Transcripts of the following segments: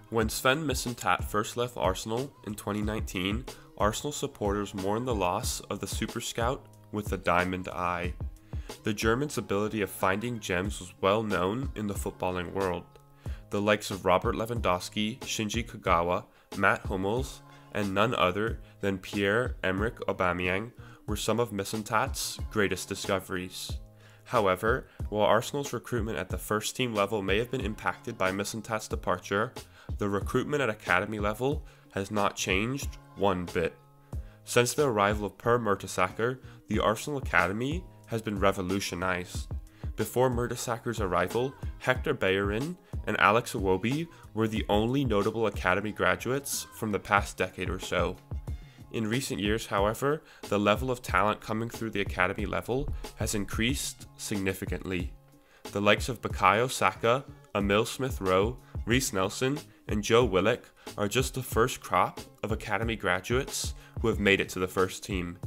When Sven Mislintat first left Arsenal in 2019, Arsenal supporters mourned the loss of the Super Scout with the diamond eye. The German's ability of finding gems was well known in the footballing world. The likes of Robert Lewandowski, Shinji Kagawa, Matt Hummels, and none other than Pierre-Emerick Aubameyang were some of Mislintat's greatest discoveries. However, while Arsenal's recruitment at the first team level may have been impacted by Mislintat's departure, the recruitment at academy level has not changed one bit. Since the arrival of Per Mertesacker, the Arsenal Academy has been revolutionized. Before Mertesacker's arrival, Hector Bellerin and Alex Iwobi were the only notable academy graduates from the past decade or so. In recent years, however, the level of talent coming through the academy level has increased significantly. The likes of Bukayo Saka, Emil Smith-Rowe, Reiss Nelson, and Joe Willock are just the first crop of academy graduates who have made it to the first team.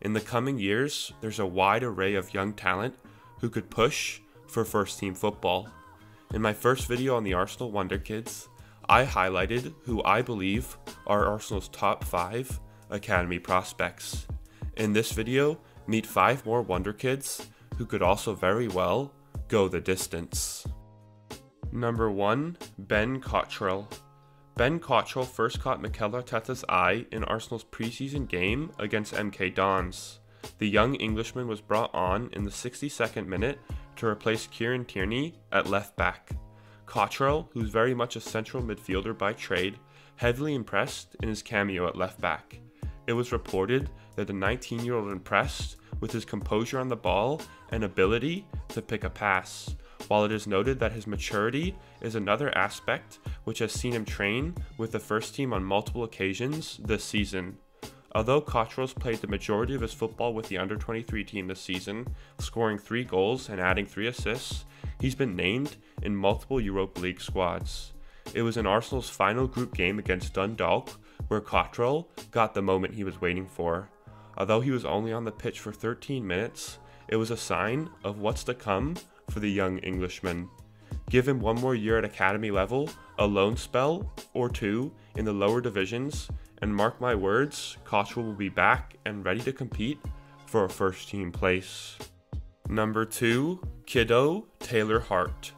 In the coming years, there's a wide array of young talent who could push for first team football. In my first video on the Arsenal Wonderkids, I highlighted who I believe are Arsenal's top 5 academy prospects. In this video, meet 5 more Wonderkids who could also very well go the distance. Number 1. Ben Cottrell. Ben Cottrell first caught Mikel Arteta's eye in Arsenal's preseason game against MK Dons. The young Englishman was brought on in the 62nd minute to replace Kieran Tierney at left back. Cottrell, who's very much a central midfielder by trade, heavily impressed in his cameo at left back. It was reported that the 19-year-old impressed with his composure on the ball and ability to pick a pass, while it is noted that his maturity is another aspect which has seen him train with the first team on multiple occasions this season. Although Cottrell's played the majority of his football with the under-23 team this season, scoring 3 goals and adding 3 assists, he's been named in multiple Europa League squads. It was in Arsenal's final group game against Dundalk where Cottrell got the moment he was waiting for. Although he was only on the pitch for 13 minutes, it was a sign of what's to come for the young Englishman. Give him one more year at academy level, a loan spell or 2 in the lower divisions, and mark my words, Cottrell will be back and ready to compete for a first team place. Number 2. Kido Taylor-Hart.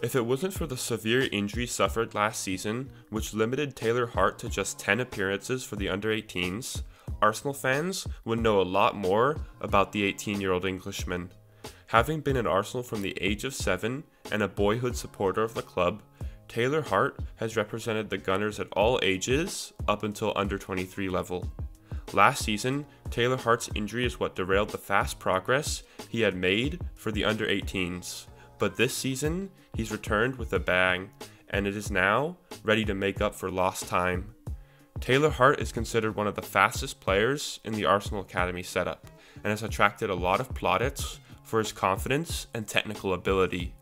If it wasn't for the severe injury suffered last season, which limited Taylor-Hart to just 10 appearances for the under-18s, Arsenal fans would know a lot more about the 18-year-old Englishman. Having been at Arsenal from the age of 7 and a boyhood supporter of the club, Taylor-Hart has represented the Gunners at all ages up until under-23 level. Last season, Taylor-Hart's injury is what derailed the fast progress he had made for the under-18s, but this season he's returned with a bang, and it is now ready to make up for lost time. Taylor-Hart is considered one of the fastest players in the Arsenal Academy setup, and has attracted a lot of plaudits for his confidence and technical ability.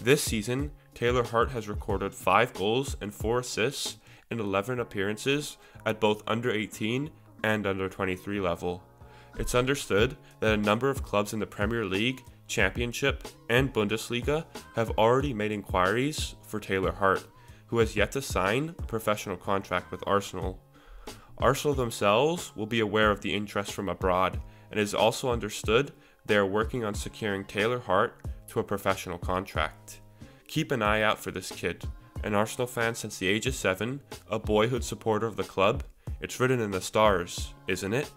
This season, Taylor-Hart has recorded 5 goals and 4 assists in 11 appearances at both under-18 and under-23 level. It's understood that a number of clubs in the Premier League, Championship, and Bundesliga have already made inquiries for Taylor-Hart, who has yet to sign a professional contract with Arsenal. Arsenal themselves will be aware of the interest from abroad, and it is also understood they are working on securing Taylor-Hart to a professional contract. Keep an eye out for this kid, an Arsenal fan since the age of 7, a boyhood supporter of the club. It's written in the stars, isn't it?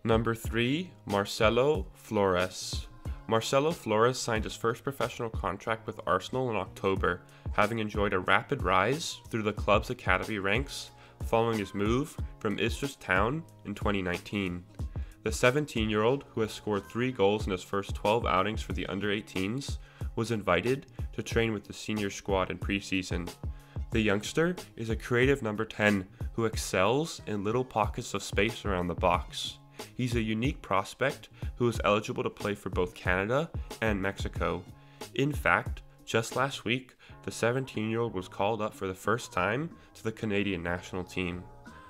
Number 3. Marcelo Flores. Marcelo Flores signed his first professional contract with Arsenal in October, having enjoyed a rapid rise through the club's academy ranks following his move from Ipswich Town in 2019. The 17-year-old, who has scored 3 goals in his first 12 outings for the under-18s, was invited to train with the senior squad in preseason. The youngster is a creative number 10 who excels in little pockets of space around the box. He's a unique prospect who is eligible to play for both Canada and Mexico. In fact, just last week, the 17-year-old was called up for the first time to the Canadian national team.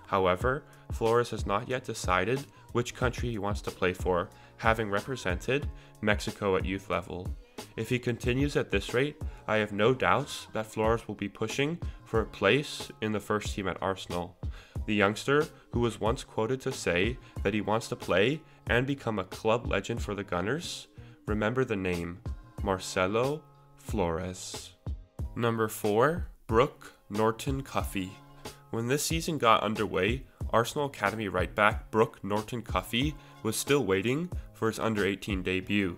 However, Flores has not yet decided which country he wants to play for, having represented Mexico at youth level. If he continues at this rate, I have no doubts that Flores will be pushing for a place in the first team at Arsenal. The youngster, who was once quoted to say that he wants to play and become a club legend for the Gunners, remember the name, Marcelo Flores. Number 4, Brooke Norton-Cuffy. When this season got underway, Arsenal Academy right back Brooke Norton-Cuffy was still waiting for his under-18 debut.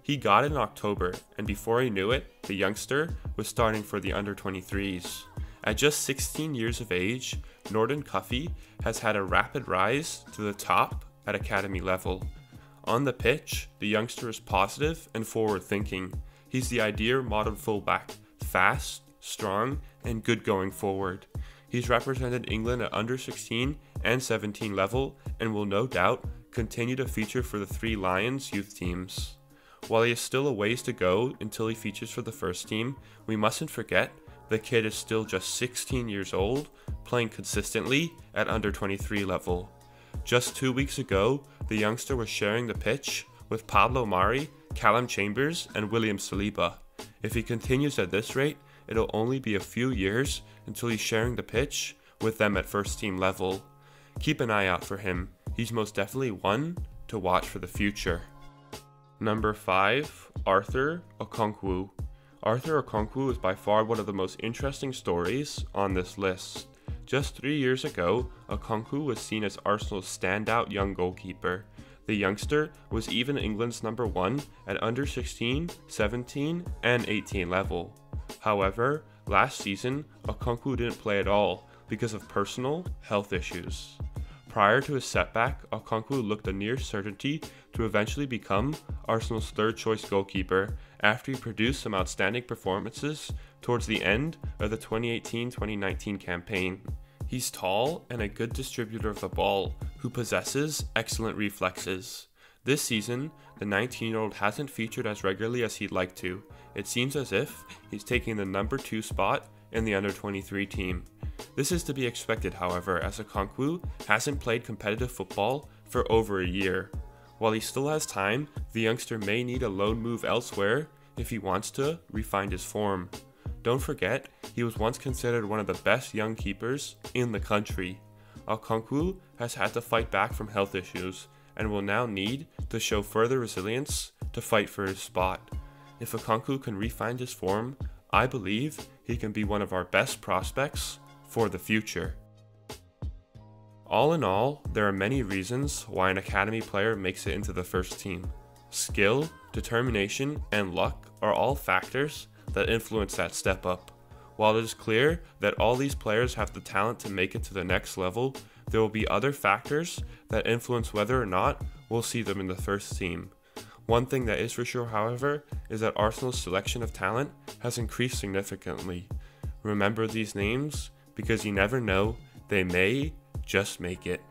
He got it in October, and before he knew it, the youngster was starting for the under-23s. At just 16 years of age, Norton-Cuffy has had a rapid rise to the top at academy level. On the pitch, the youngster is positive and forward-thinking. He's the ideal modern fullback, fast, strong, and good going forward. He's represented England at under-16 and 17 level and will no doubt continue to feature for the Three Lions youth teams. While he has still a ways to go until he features for the first team, we mustn't forget the kid is still just 16 years old, playing consistently at under-23 level. Just 2 weeks ago, the youngster was sharing the pitch with Pablo Mari, Callum Chambers, and William Saliba. If he continues at this rate, it'll only be a few years until he's sharing the pitch with them at first team level. Keep an eye out for him. He's most definitely one to watch for the future. Number 5, Arthur Okonkwo. Arthur Okonkwo is by far one of the most interesting stories on this list. Just 3 years ago, Okonkwo was seen as Arsenal's standout young goalkeeper. The youngster was even England's number 1 at under 16, 17, and 18 level. However, last season, Okonkwo didn't play at all because of personal health issues. Prior to his setback, Okonkwo looked a near certainty to eventually become Arsenal's third-choice goalkeeper after he produced some outstanding performances towards the end of the 2018-2019 campaign. He's tall and a good distributor of the ball, who possesses excellent reflexes. This season, the 19-year-old hasn't featured as regularly as he'd like to. It seems as if he's taking the number 2 spot in the under-23 team. This is to be expected, however, as Okonkwo hasn't played competitive football for over a year. While he still has time, the youngster may need a loan move elsewhere if he wants to refine his form. Don't forget, he was once considered one of the best young keepers in the country. Okonkwo has had to fight back from health issues and will now need to show further resilience to fight for his spot. If Okonkwo can refine his form, I believe he can be one of our best prospects for the future. All in all, there are many reasons why an academy player makes it into the first team. Skill, determination, and luck are all factors that influence that step up. While it is clear that all these players have the talent to make it to the next level, there will be other factors that influence whether or not we'll see them in the first team. One thing that is for sure, however, is that Arsenal's selection of talent has increased significantly. Remember these names, because you never know, they may just make it.